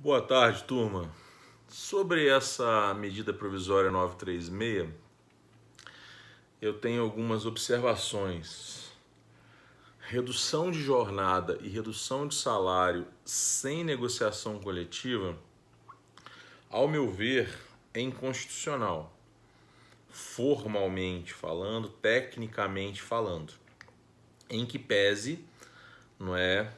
Boa tarde, turma. Sobre essa medida provisória 936, eu tenho algumas observações. Redução de jornada e redução de salário sem negociação coletiva, ao meu ver, é inconstitucional, formalmente falando, tecnicamente falando, em que pese, não é,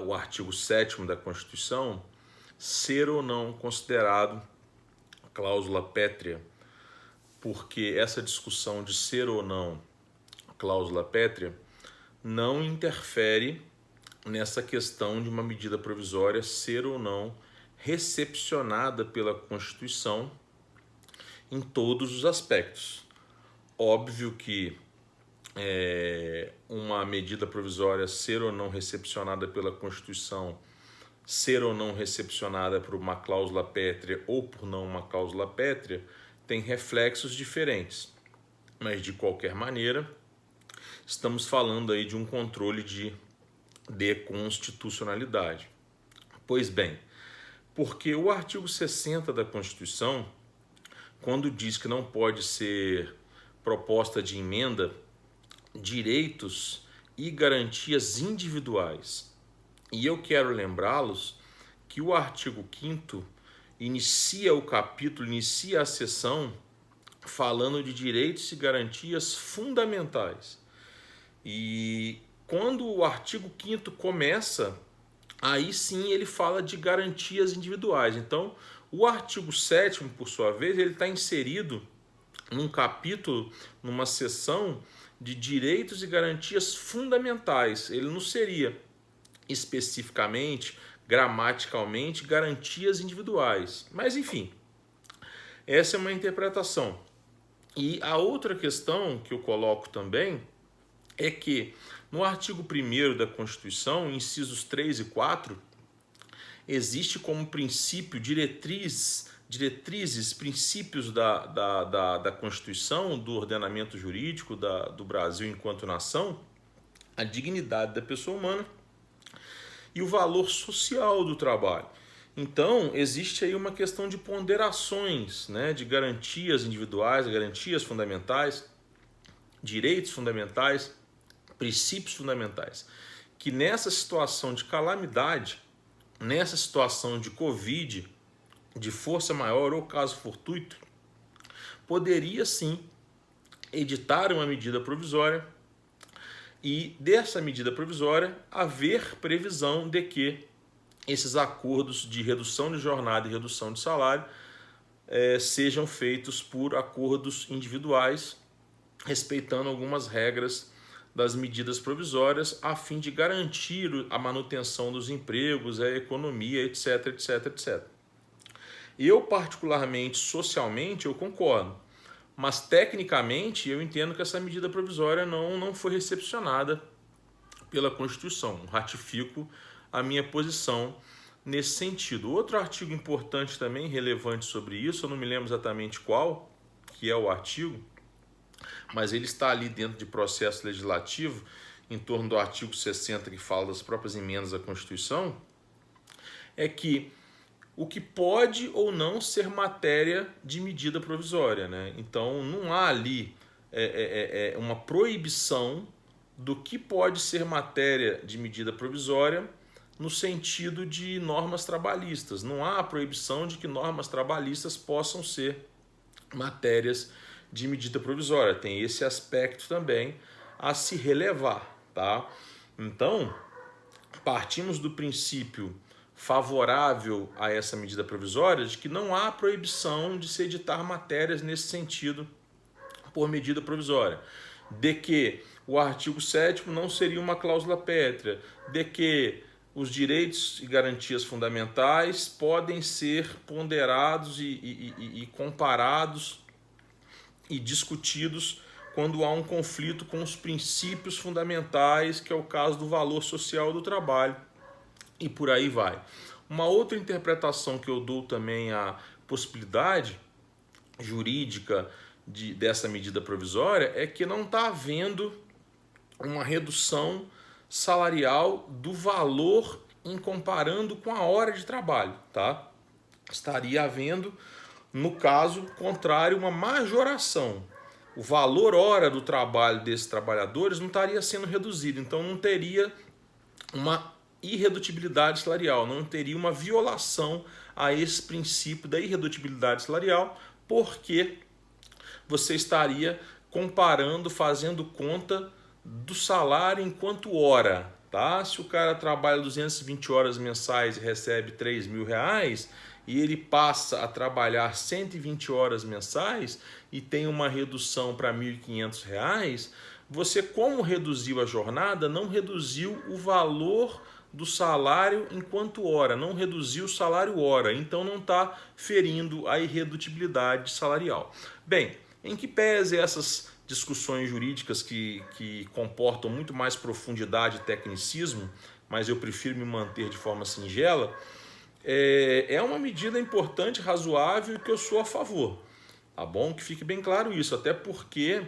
o artigo 7º da Constituição ser ou não considerado cláusula pétrea, porque essa discussão de ser ou não cláusula pétrea não interfere nessa questão de uma medida provisória ser ou não recepcionada pela Constituição em todos os aspectos. Óbvio que uma medida provisória ser ou não recepcionada pela Constituição, ser ou não recepcionada por uma cláusula pétrea ou por não uma cláusula pétrea, tem reflexos diferentes. Mas, de qualquer maneira, estamos falando aí de um controle de constitucionalidade. Pois bem, porque o artigo 60 da Constituição, quando diz que não pode ser proposta de emenda direitos e garantias individuais. E eu quero lembrá-los que o artigo 5º inicia o capítulo, inicia a seção falando de direitos e garantias fundamentais. E quando o artigo 5º começa, aí sim ele fala de garantias individuais. Então, o artigo 7º, por sua vez, ele está inserido num capítulo, numa seção de direitos e garantias fundamentais. Ele não seria especificamente, gramaticalmente, garantias individuais. Mas, enfim, essa é uma interpretação. E a outra questão que eu coloco também é que no artigo 1º da Constituição, incisos 3 e 4, existe como princípio diretrizes, princípios da Constituição, do ordenamento jurídico do Brasil enquanto nação, a dignidade da pessoa humana e o valor social do trabalho. Então, existe aí uma questão de ponderações, né, de garantias individuais, garantias fundamentais, direitos fundamentais, princípios fundamentais, que nessa situação de calamidade, nessa situação de Covid, de força maior ou caso fortuito, poderia sim editar uma medida provisória e dessa medida provisória haver previsão de que esses acordos de redução de jornada e redução de salário sejam feitos por acordos individuais, respeitando algumas regras das medidas provisórias a fim de garantir a manutenção dos empregos, a economia, etc, etc, etc. Eu, particularmente, socialmente, eu concordo, mas tecnicamente eu entendo que essa medida provisória não foi recepcionada pela Constituição. Ratifico a minha posição nesse sentido. Outro artigo importante também, relevante sobre isso, eu não me lembro exatamente qual, que é o artigo, mas ele está ali dentro de processo legislativo, em torno do artigo 60, que fala das próprias emendas à Constituição, é que o que pode ou não ser matéria de medida provisória, né? Então, não há ali uma proibição do que pode ser matéria de medida provisória no sentido de normas trabalhistas. Não há a proibição de que normas trabalhistas possam ser matérias de medida provisória. Tem esse aspecto também a se relevar, tá? Então, partimos do princípio favorável a essa medida provisória de que não há proibição de se editar matérias nesse sentido por medida provisória, de que o artigo 7º não seria uma cláusula pétrea, de que os direitos e garantias fundamentais podem ser ponderados e comparados e discutidos quando há um conflito com os princípios fundamentais, que é o caso do valor social do trabalho, e por aí vai. Uma outra interpretação que eu dou também à possibilidade jurídica dessa medida provisória é que não está havendo uma redução salarial do valor em comparando com a hora de trabalho, tá? Estaria havendo, no caso contrário, uma majoração. O valor hora do trabalho desses trabalhadores não estaria sendo reduzido, então não teria uma irredutibilidade salarial, não teria uma violação a esse princípio da irredutibilidade salarial, porque você estaria comparando, fazendo conta do salário enquanto hora, tá? Se o cara trabalha 220 horas mensais e recebe 3 mil reais e ele passa a trabalhar 120 horas mensais e tem uma redução para 1.500 reais, você, como reduziu a jornada, não reduziu o valor do salário enquanto hora, não reduziu o salário hora, então não está ferindo a irredutibilidade salarial. Bem, em que pese essas discussões jurídicas que comportam muito mais profundidade e tecnicismo, mas eu prefiro me manter de forma singela, é uma medida importante, razoável e que eu sou a favor. Tá bom? Que fique bem claro isso, até porque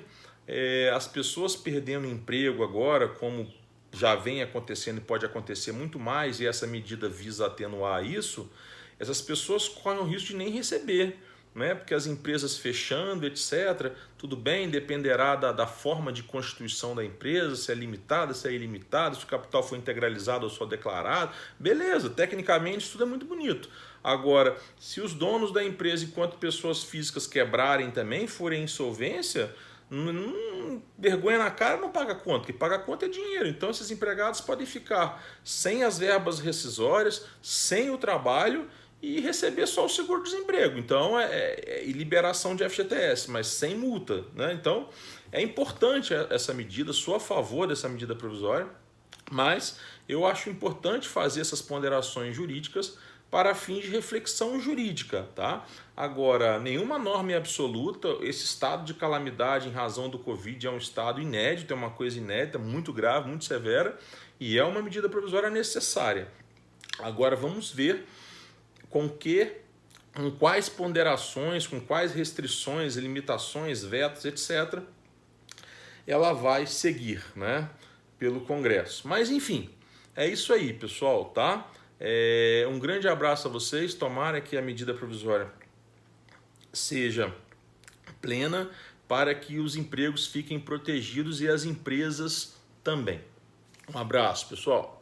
as pessoas perdendo emprego agora, como já vem acontecendo e pode acontecer muito mais, e essa medida visa atenuar isso, essas pessoas correm o risco de nem receber, né? Porque as empresas fechando, etc., tudo bem, dependerá da forma de constituição da empresa, se é limitada, se é ilimitada, se o capital foi integralizado ou só declarado, beleza, tecnicamente isso tudo é muito bonito. Agora, se os donos da empresa, enquanto pessoas físicas quebrarem também, forem em insolvência, vergonha na cara não paga conta, que paga conta é dinheiro. Então esses empregados podem ficar sem as verbas rescisórias, sem o trabalho e receber só o seguro-desemprego. Então é liberação de FGTS, mas sem multa, né? Então é importante essa medida, sou a favor dessa medida provisória, mas eu acho importante fazer essas ponderações jurídicas para fins de reflexão jurídica, tá? Agora, nenhuma norma é absoluta, esse estado de calamidade em razão do Covid é um estado inédito, é uma coisa inédita, muito grave, muito severa, e é uma medida provisória necessária. Agora vamos ver com quais ponderações, com quais restrições, limitações, vetos, etc., ela vai seguir, né, pelo Congresso. Mas enfim, é isso aí, pessoal, tá? Um grande abraço a vocês, tomara que a medida provisória seja plena para que os empregos fiquem protegidos e as empresas também. Um abraço, pessoal.